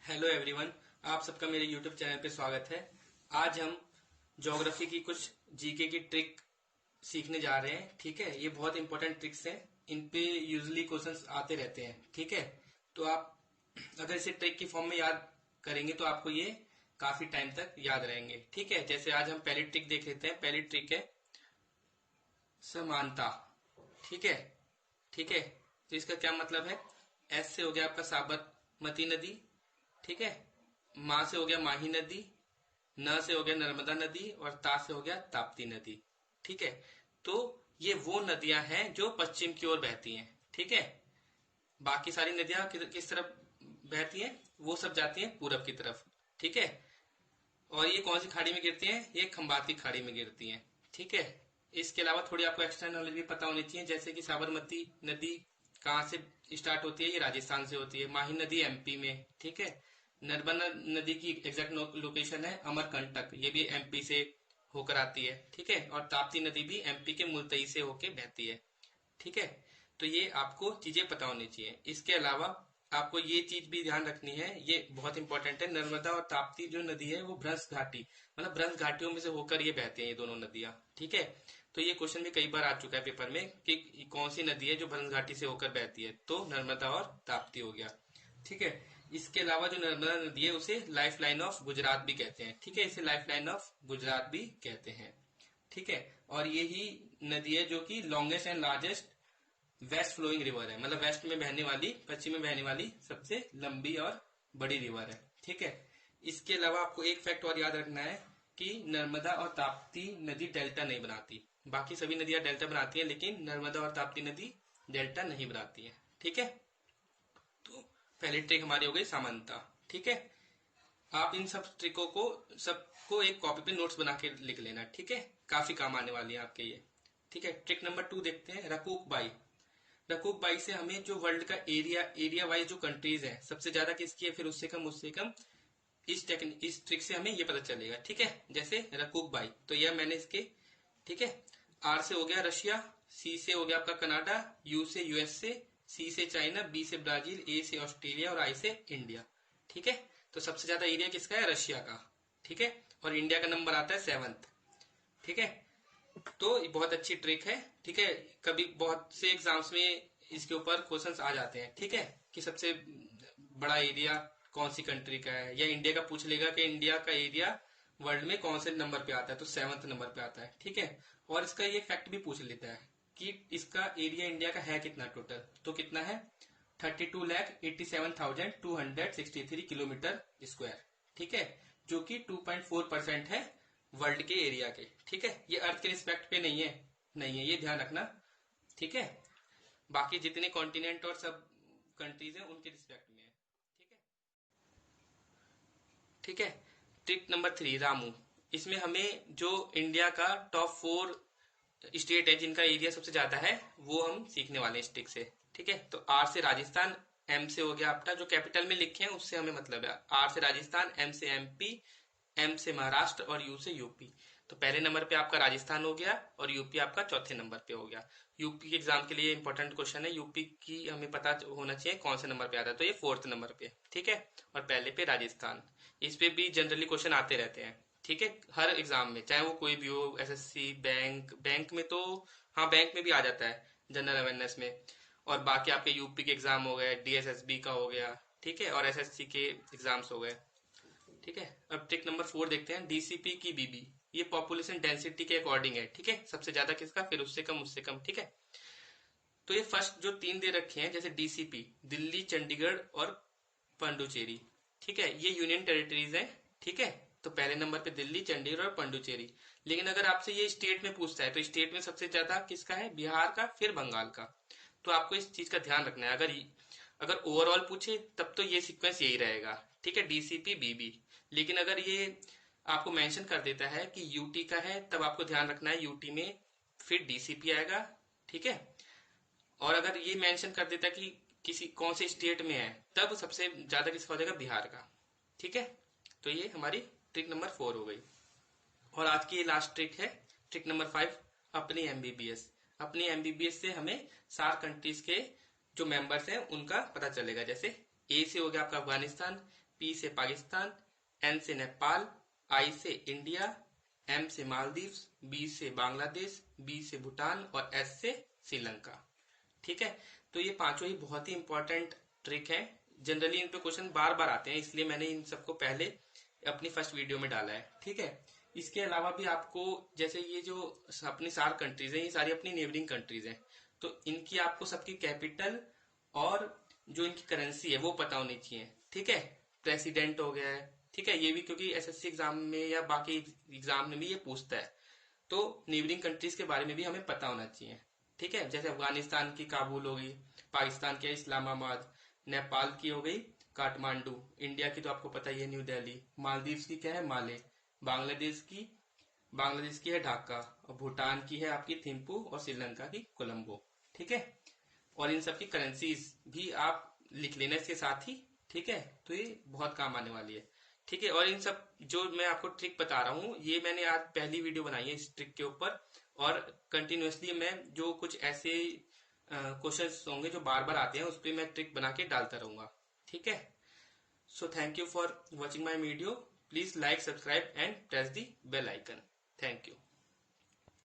Hello everyone, आप सबका मेरे यूट्यूब चैनल पे स्वागत है। आज हम ज्योग्राफी की कुछ जीके की ट्रिक सीखने जा रहे हैं। ठीक है, ये बहुत इंपॉर्टेंट ट्रिक्स हैं। इन पे यूजुअली क्वेश्चंस आते रहते हैं। ठीक है, तो आप अगर इसे ट्रिक की फॉर्म में याद करेंगे तो आपको ये काफी टाइम तक याद रहेंगे। ठीक है, जैसे आज हम पहली ट्रिक देख लेते हैं। पहली ट्रिक है समानता। ठीक है, ठीक है, तो इसका क्या मतलब है। एस से हो गया आपका साबरमती नदी। ठीक है, माँ से हो गया माही नदी, न से हो गया नर्मदा नदी और ता से हो गया ताप्ती नदी। ठीक है, तो ये वो नदियां हैं जो पश्चिम की ओर बहती हैं। ठीक है, बाकी सारी नदियां किस तरफ बहती हैं, वो सब जाती हैं पूरब की तरफ। ठीक है, और ये कौन सी खाड़ी में गिरती हैं, ये खंबाती खाड़ी में गिरती हैं। ठीक है, इसके अलावा थोड़ी आपको एक्स्ट्रा नॉलेज भी पता होनी चाहिए, जैसे कि साबरमती नदी कहाँ से स्टार्ट होती है, ये राजस्थान से होती है। माही नदी एमपी में। ठीक है, नर्मदा नदी की एग्जैक्ट लोकेशन है अमरकंटक, ये भी एमपी से होकर आती है। ठीक है, और ताप्ती नदी भी एमपी के मुलतई से होकर बहती है। ठीक है, तो ये आपको चीजें पता होनी चाहिए। इसके अलावा आपको ये चीज भी ध्यान रखनी है, ये बहुत इंपॉर्टेंट है। नर्मदा और ताप्ती जो नदी है वो भ्रंश घाटी, मतलब भ्रंश घाटियों में से होकर ये बहती है, ये दोनों नदियां। ठीक है, तो ये क्वेश्चन भी कई बार आ चुका है पेपर में कि कौन सी नदी है जो भ्रंश घाटी से होकर बहती है, तो नर्मदा और ताप्ती हो गया। ठीक है, इसके अलावा जो नर्मदा नदी है उसे लाइफ लाइन ऑफ गुजरात भी कहते हैं। ठीक है, इसे लाइफ लाइन ऑफ गुजरात भी कहते हैं। ठीक है, और यही नदी है जो कि longest and largest west flowing river है, मतलब वेस्ट में बहने वाली, पश्चिम में बहने वाली सबसे लंबी और बड़ी रिवर है। ठीक है, इसके अलावा आपको एक फैक्ट और याद रखना है कि नर्मदा और ताप्ती नदी डेल्टा नहीं बनाती। बाकी सभी नदियां डेल्टा बनाती हैं, लेकिन नर्मदा और ताप्ती नदी डेल्टा नहीं बनाती है। ठीक है, तो पहली ट्रिक हमारी हो गई समानता। ठीक है, आप इन सब ट्रिकों को सबको एक कॉपी पे नोट्स बना के लिख लेना। ठीक है, काफी काम आने वाली है आपके ये। ठीक है, ट्रिक नंबर 2 देखते हैं, रकूक बाई। रकूक बाई से हमें जो वर्ल्ड का एरिया वाइज जो कंट्रीज है सबसे ज्यादा किसकी है, फिर उससे कम इस ट्रिक से हमें ये पता चलेगा। ठीक है, जैसे रकूक बाई, तो यह मैंने इसके। ठीक है, आर से हो गया रशिया, सी से हो गया आपका कनाडा, यू से यूएसए, सी से चाइना, बी से ब्राजील, ए से ऑस्ट्रेलिया और आई से इंडिया। ठीक है, तो सबसे ज्यादा एरिया किसका है, रशिया का। ठीक है, और इंडिया का नंबर आता है 7th। ठीक है, तो ये बहुत अच्छी ट्रिक है। ठीक है, कभी बहुत से एग्जाम्स में इसके ऊपर क्वेश्चंस आ जाते हैं। ठीक है, कि सबसे बड़ा एरिया कौन सी कंट्री का है, या इंडिया का पूछ लेगा कि इंडिया का एरिया वर्ल्ड में कौन से नंबर पे आता है, तो 7th नंबर पे आता है। ठीक है, और इसका ये फैक्ट भी पूछ लेता है कि इसका एरिया इंडिया का है कितना टोटल, तो कितना है 32,87,263 किलोमीटर स्क्वायर। ठीक है, जो कि 2.4% है वर्ल्ड के एरिया के। ठीक है, ये अर्थ के रिस्पेक्ट पे नहीं है, नहीं है, ये ध्यान रखना। ठीक है, बाकी जितने कॉन्टिनेंट और सब कंट्रीज हैं उनके रिस्पेक्ट में है। ठीक है, ठीक है, ट्रिक नंबर 3 रामू। इसमें हमें जो इंडिया का टॉप 4 स्टेट है जिनका एरिया सबसे ज्यादा है वो हम सीखने वाले हैं इस ट्रिक से। ठीक है, तो आर से राजस्थान, एम से हो गया आपका जो कैपिटल में लिखे हैं उससे हमें मतलब है। आर से राजस्थान, एम से एमपी, एम से महाराष्ट्र और यू से यूपी। तो पहले नंबर पे आपका राजस्थान हो गया और यूपी आपका चौथे नंबर पे हो गया। यूपी के एग्जाम के लिए इंपॉर्टेंट क्वेश्चन है, यूपी की हमें पता होना चाहिए कौन से नंबर पे आता है, तो ये 4th नंबर पे। ठीक है, और पहले पे राजस्थान। इस पे भी जनरली क्वेश्चन आते रहते हैं। ठीक है, हर एग्जाम में, चाहे वो कोई भी हो, एसएससी, बैंक, बैंक में तो हाँ बैंक में भी आ जाता है जनरल अवेयरनेस में। और बाकी आपके यूपी के एग्जाम हो गए, डीएसएसबी का हो गया। ठीक है, और एसएससी के एग्जाम्स हो गए। ठीक है, अब ट्रिक नंबर 4 देखते हैं, डीसीपी की बीबी। ये पॉपुलेशन डेंसिटी के अकॉर्डिंग है। ठीक है, सबसे ज्यादा किसका, फिर उससे कम, उससे कम। ठीक है, तो ये फर्स्ट जो 3 दे रखे हैं, जैसे डीसीपी, दिल्ली, चंडीगढ़ और पंडुचेरी। ठीक है, ये यूनियन टेरिटरीज है। ठीक है, तो पहले नंबर पे दिल्ली, चंडीगढ़ और पंडुचेरी। लेकिन अगर आपसे ये स्टेट में पूछता है तो स्टेट में सबसे ज्यादा किसका है, बिहार का, फिर बंगाल का। तो आपको इस चीज का ध्यान रखना है। अगर ओवरऑल पूछे तब तो ये सीक्वेंस यही रहेगा। ठीक है, डीसीपी बीबी। लेकिन अगर ये आपको मेंशन कर देता है कि यूटी का है, तब आपको ध्यान रखना है यूटी में फिर डीसीपी आएगा। ठीक है, और अगर ये मेंशन कर देता है कि किसी कौन से स्टेट में है, तब सबसे ज्यादा किसका हो जाएगा, बिहार का। ठीक है, तो ये हमारी ट्रिक नंबर 4 हो गई। और आज की ये लास्ट ट्रिक है, ट्रिक नंबर 5, अपनी एमबीबीएस। अपनी एमबीबीएस से हमें 4 कंट्रीज के जो मेंबर्स हैं उनका पता चलेगा। जैसे ए से हो गया आपका अफगानिस्तान, P से पाकिस्तान, N से नेपाल, I से इंडिया, M से मालदीव्स, B से बांग्लादेश, B से भूटान और S से श्रीलंका। ठीक है, तो ये पांचों ही बहुत ही इंपॉर्टेंट ट्रिक है। जनरली इन पे क्वेश्चन बार बार आते हैं, इसलिए मैंने इन सबको पहले अपनी फर्स्ट वीडियो में डाला है। ठीक है, इसके अलावा भी आपको, जैसे ये जो अपनी 4 कंट्रीज हैं, ये सारी अपनी नेबरिंग कंट्रीज हैं, तो इनकी आपको सबकी कैपिटल और जो इनकी करेंसी है वो पता होनी चाहिए। ठीक है, प्रेसिडेंट हो गया है, ठीक है, ये भी क्योंकि एसएससी एग्जाम में या बाकी एग्जाम में भी ये पूछता है, तो नेबरिंग कंट्रीज के बारे में भी हमें पता होना चाहिए। ठीक है, जैसे अफगानिस्तान की काबुल हो गई, पाकिस्तान की इस्लामाबाद, नेपाल की हो गई काठमांडू, इंडिया की तो आपको पता ही है न्यू दिल्ली, मालदीव्स की क्या है माले, बांग्लादेश की है ढाका, और भूटान की है आपकी थिम्पू, और श्रीलंका की कोलंबो। ठीक है, और इन सब की करेंसीज भी आप लिख लेना इसके साथ ही। ठीक है, तो ये बहुत काम आने वाली है। ठीक है, और इन सब जो मैं आपको ट्रिक बता रहा हूँ, ये मैंने आज पहली वीडियो बनाई है इस ट्रिक के ऊपर, और कंटिन्यूअसली मैं जो कुछ ऐसे क्वेश्चंस होंगे जो बार बार आते हैं उस पर मैं ट्रिक बना के डालता रहूंगा। ठीक है, so thank you for watching my video. Please like, subscribe and press the bell icon. Thank you.